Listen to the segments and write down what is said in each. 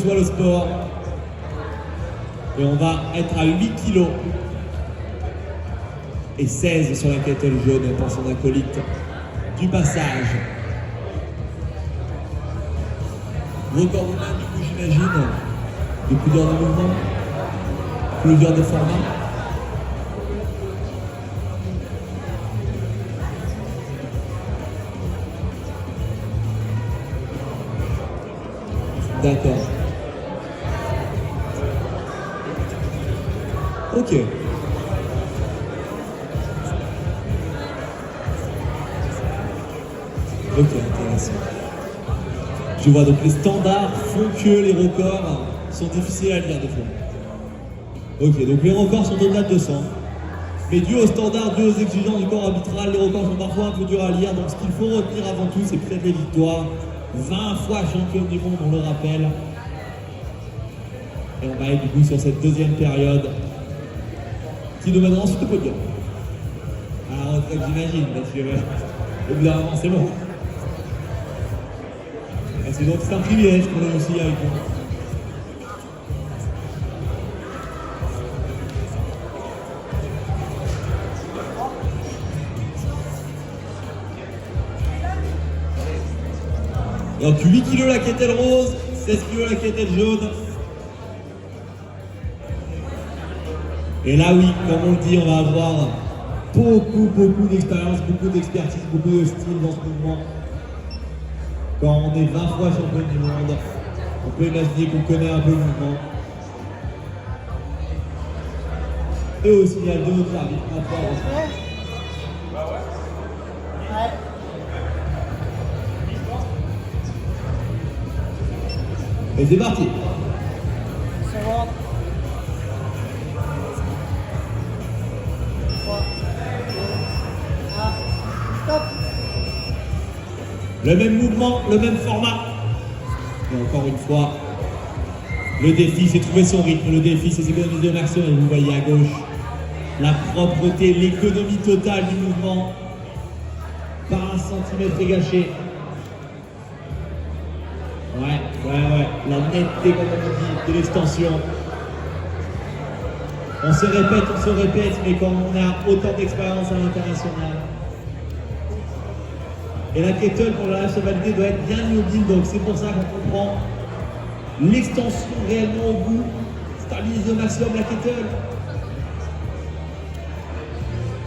soit le sport. Et on va être à 8 kilos et 16 sur la kettle jaune pour son acolyte du passage. Record humain du coup j'imagine, de couleur de mouvement, plusieurs de formats. D'accord. Ok. Ok, intéressant. Je vois donc les standards font que les records sont difficiles à lire des fois. Ok, donc les records sont au-delà de 200. Mais dû aux standards, dû aux exigences du corps arbitral, les records sont parfois un peu durs à lire. Donc ce qu'il faut retenir avant tout, c'est peut-être les victoires. 20 fois championne du monde, on le rappelle. Et on va être du coup sur cette deuxième période qui nous mènera ensuite au podium. À la retraite, j'imagine, parce que au bout d'un moment, c'est bon. Et donc c'est un privilège qu'on est aussi avec vous. Donc 8 kg la kettle rose, 16 kg la kettle jaune. Et là oui, comme on le dit, on va avoir beaucoup d'expérience, beaucoup d'expertise, beaucoup de style dans ce mouvement. Quand on est 20 fois champion du monde, on peut imaginer qu'on connaît un peu le mouvement. Et aussi il y a deux autres arbitres à faire. Et c'est parti. C'est bon. 3, 2, 1, stop. Le même mouvement, le même format. Et encore une fois, le défi, c'est trouver son rythme. Le défi, c'est s'économiser au maximum. Et vous voyez à gauche la propreté, l'économie totale du mouvement. Par 1 centimètre est gâché. Ouais. La netteté, comme on dit, de l'extension. On se répète, mais quand on a autant d'expérience à l'international. Et la kettle, pour la lâche validée, doit être bien immobile, donc c'est pour ça qu'on comprend l'extension réellement au bout, stabiliser au maximum la kettle.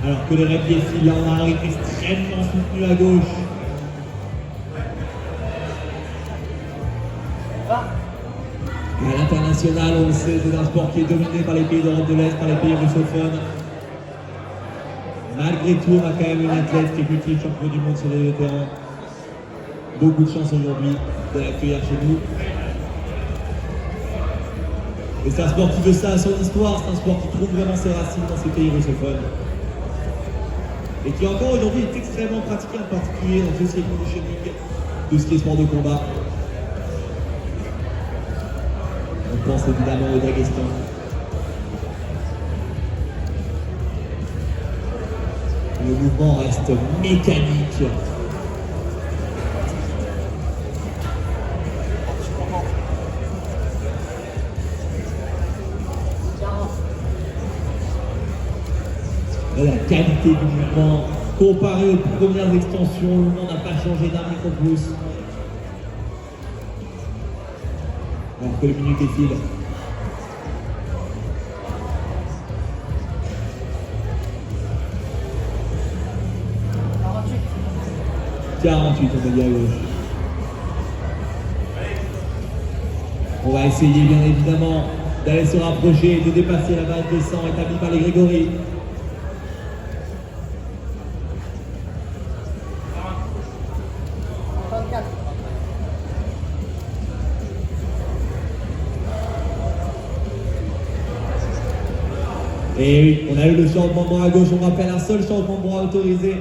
Alors que les règles défilent, là on a un rythme extrêmement soutenu à gauche. Et à l'international, on le sait, c'est un sport qui est dominé par les pays d'Europe de l'Est, par les pays russophones. Malgré tout, on a quand même une athlète qui est multiple champion du monde sur les vétérans. Beaucoup de chance aujourd'hui de l'accueillir chez nous. Et c'est un sport qui veut ça à son histoire, c'est un sport qui trouve vraiment ses racines dans ces pays russophones. Et qui encore aujourd'hui est extrêmement pratiqué, en particulier dans tout ce qui est conditioning, tout ce qui est sport de combat. On pense évidemment au Daghestan. Le mouvement reste mécanique. Et la qualité du mouvement, comparé aux premières extensions, le mouvement n'a pas changé d'un micro-pouce. Alors que les minutes défilent. 48, on va dire à gauche. On va essayer bien évidemment d'aller se rapprocher et de dépasser la base des 100 établie par les Grégory. Et oui, on a eu le changement de bras à gauche, on rappelle un seul changement de bras autorisé.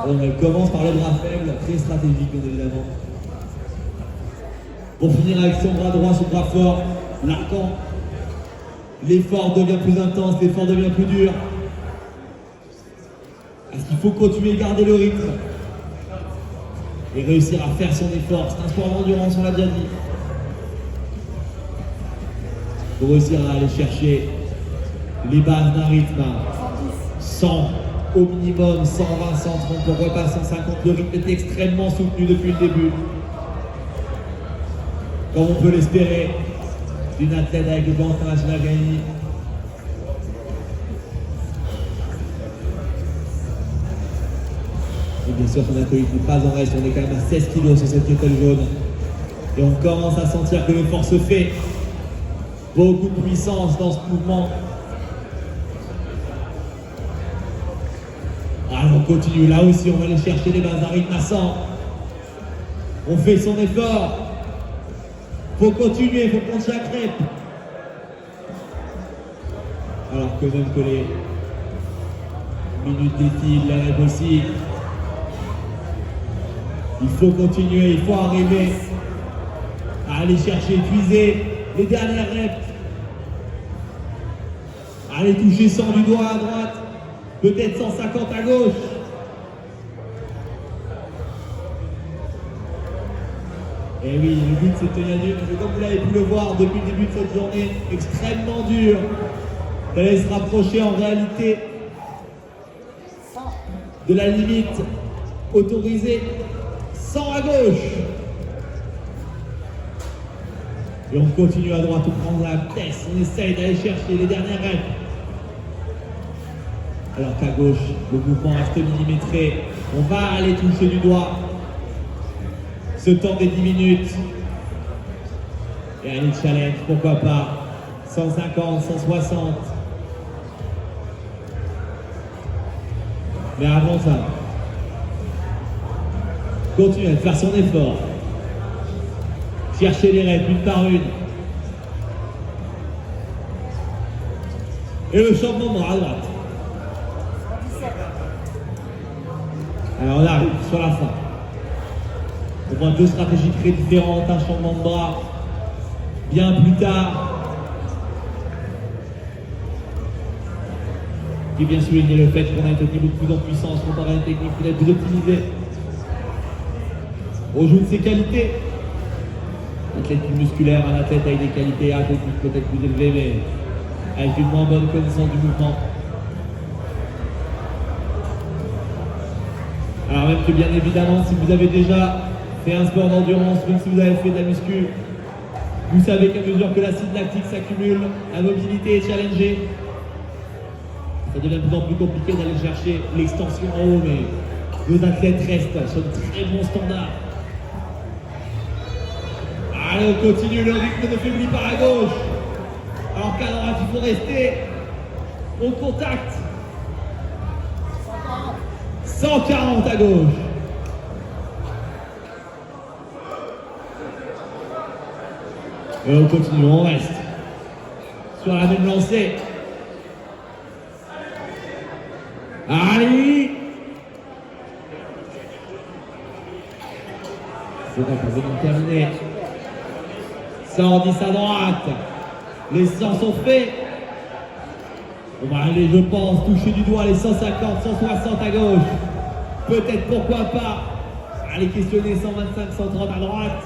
On commence par le bras faible, très stratégique bien évidemment. Pour finir avec son bras droit, son bras fort, l'arcant. L'effort devient plus intense, l'effort devient plus dur. Est-ce qu'il faut continuer de garder le rythme? et réussir à faire son effort. C'est un sport d'endurance, on l'a déjà dit. Pour réussir à aller chercher les bases d'un rythme à 100 au minimum, 120, 130, pourquoi pas 150. Le rythme est extrêmement soutenu depuis le début. Comme on peut l'espérer d'une athlète avec le plan international gagné. Et bien sûr, son acolyte n'est pas en reste, on est quand même à 16 kg sur cette kettle jaune. Et on commence à sentir que l'effort se fait. Beaucoup de puissance dans ce mouvement. Alors on continue, là aussi on va aller chercher les bases d'un rythme à 100. On fait son effort. Faut continuer, faut prendre chaque rep. Alors que même que les minutes défilent, la rep aussi. Il faut continuer, il faut arriver à aller chercher, puiser les dernières reps. Aller toucher 100 du doigt à droite, peut-être 150 à gauche. Et oui, le but c'est de tenir dur, mais comme vous l'avez pu le voir depuis le début de cette journée, extrêmement dur d'aller se rapprocher en réalité de la limite autorisée. 100 à gauche. Et on continue à droite, on prend la baisse, on essaye d'aller chercher les dernières reps. Alors qu'à gauche, le mouvement reste millimétré. On va aller toucher du doigt ce temps des 10 minutes. Et aller challenge, pourquoi pas. 150, 160. Mais avant ça, continuez à faire son effort. Chercher les reps une par une. Et le changement à droite. Alors on arrive sur la fin. On voit deux stratégies très différentes, un changement de bras bien plus tard. Qui vient souligner le fait qu'on a une technique beaucoup plus en puissance, qu'on a une technique peut-être plus optimisée. On joue de ses qualités. Un athlète plus musculaire, un athlète avec des qualités un peu peut-être plus élevées, mais avec une moins bonne connaissance du mouvement. Alors même que bien évidemment, si vous avez déjà fait un sport d'endurance, même si vous avez fait de la muscu, vous savez qu'à mesure que l'acide lactique s'accumule, la mobilité est challengée. Ça devient de plus en plus compliqué d'aller chercher l'extension en haut, mais nos athlètes restent sur de très bons standards. Allez, on continue, le rythme ne faiblit pas à gauche. Alors qu'à droite, il faut rester au contact. 140 à gauche. Et on continue, on reste sur la même lancée. Allez! C'est bon, on va terminer. 110 à droite. Les 100 sont faits. On va aller, je pense, toucher du doigt les 150, 160 à gauche. Peut-être, pourquoi pas, aller questionner 125, 130 à droite.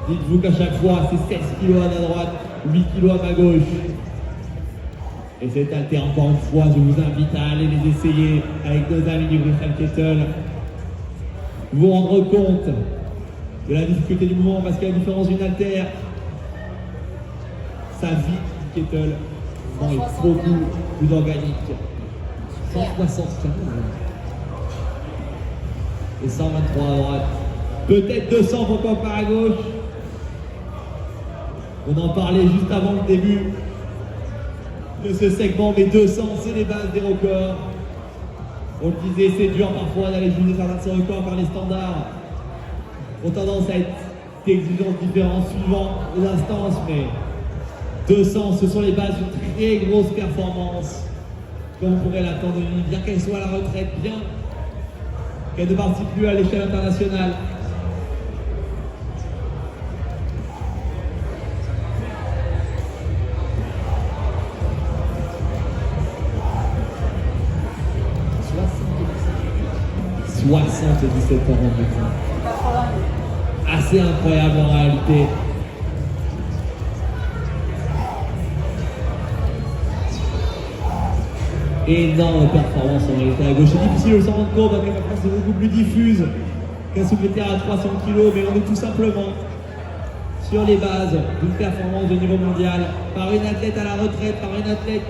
Dites-vous qu'à chaque fois, c'est 16 kg à droite, 8 kg à ma gauche. Et cet haltère, encore une fois, je vous invite à aller les essayer avec nos amis du Griffin Kettle. Vous rendre compte de la difficulté du mouvement, parce qu'à la différence d'une haltère, sa vie du kettle est beaucoup plus organique. 175 et 123 à droite. Peut-être 200, pourquoi pas à gauche. On en parlait juste avant le début de ce segment, mais 200, c'est les bases des records. On le disait, c'est dur parfois d'aller jouer certains de ces records par les standards. Ont tendance à être des exigences différentes suivant les instances, mais 200, ce sont les bases d'une très grosse performance, comme on pourrait l'attendre, bien qu'elle soit à la retraite, bien qu'elle ne participe plus à l'échelle internationale. 77 par an de temps. Assez incroyable en réalité. Énorme performance en réalité à gauche. C'est difficile le 120 courbes avec la France est beaucoup plus diffuse qu'un secrétaire à 300 kg, mais on est tout simplement sur les bases d'une performance de niveau mondial par une athlète à la retraite, par une athlète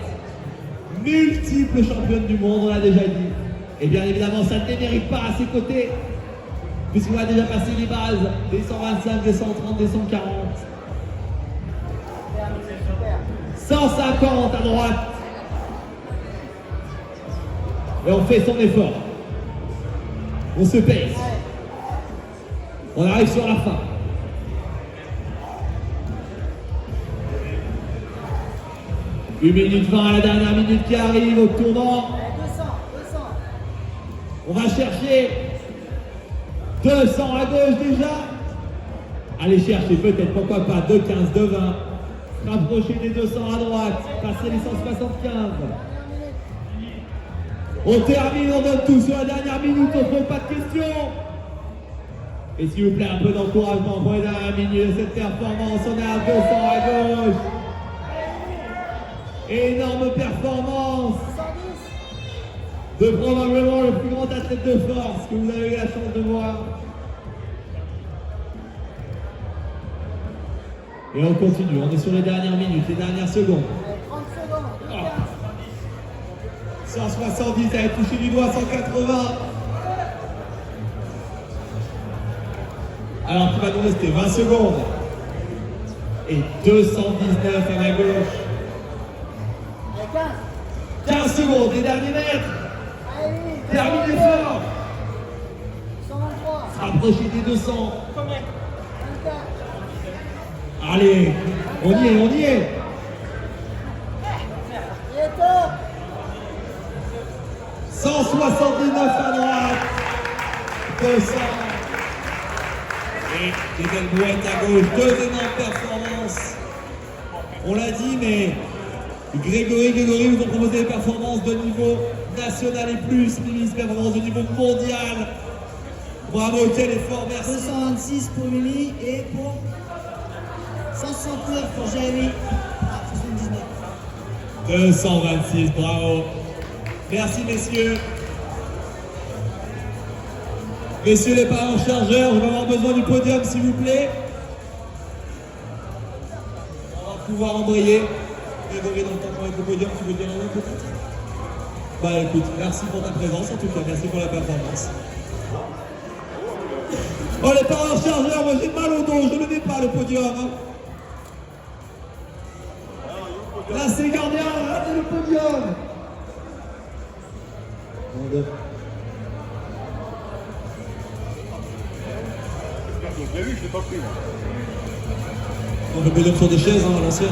multiple championne du monde, on l'a déjà dit. Et bien évidemment, ça ne démérite pas à ses côtés, puisqu'on a déjà passé les bases des 125, des 130, des 140. 150 à droite. Et on fait son effort. On se pèse. On arrive sur la fin. Une minute 20 à la dernière minute qui arrive au tournant. 200. On va chercher 200 à gauche déjà. Allez chercher peut-être, pourquoi pas, 2,15, 2,20. Rapprocher des 200 à droite. Passer les 175. On termine, on donne tout sur la dernière minute, on ne pose pas de questions. Et s'il vous plaît, un peu d'encouragement pour les dernières minutes de cette performance. On est à 200 à gauche. Énorme performance de probablement le plus grand athlète de force que vous avez eu la chance de voir. Et on continue, on est sur les dernières minutes, les dernières secondes. 30 secondes. 170, elle a touché du doigt 180. Alors qui va nous rester 20 secondes. Et 219 à la gauche. 15 secondes, les derniers mètres. Terminez fort. 123. Rapprochez des 200. 24. Allez, on y est, on y est. Il est top. 179 à droite. 200. Et des belles brouettes à gauche. Deux énormes performances. On l'a dit, mais Grégory vous a proposé des performances de niveau national et plus, Mimi, performances de niveau mondial. Bravo, quel effort, merci. 226 pour Mimi et pour 169 pour Jérémy. 79. 226, bravo. Merci, messieurs. Messieurs les parents chargeurs, on va avoir besoin du podium, s'il vous plaît. On va pouvoir embrayer. Grégory, dans le temps qu'on est au podium, tu veux dire un mot peut-être? Bah écoute, merci pour ta présence en tout cas, merci pour la performance. Oh les parents chargeurs, moi j'ai mal au dos, je ne mets pas le podium. Hein. Là c'est gardien, regardez le podium. Je l'ai vu, je l'ai pas pris. On le podium sur des chaises, hein, à l'ancienne.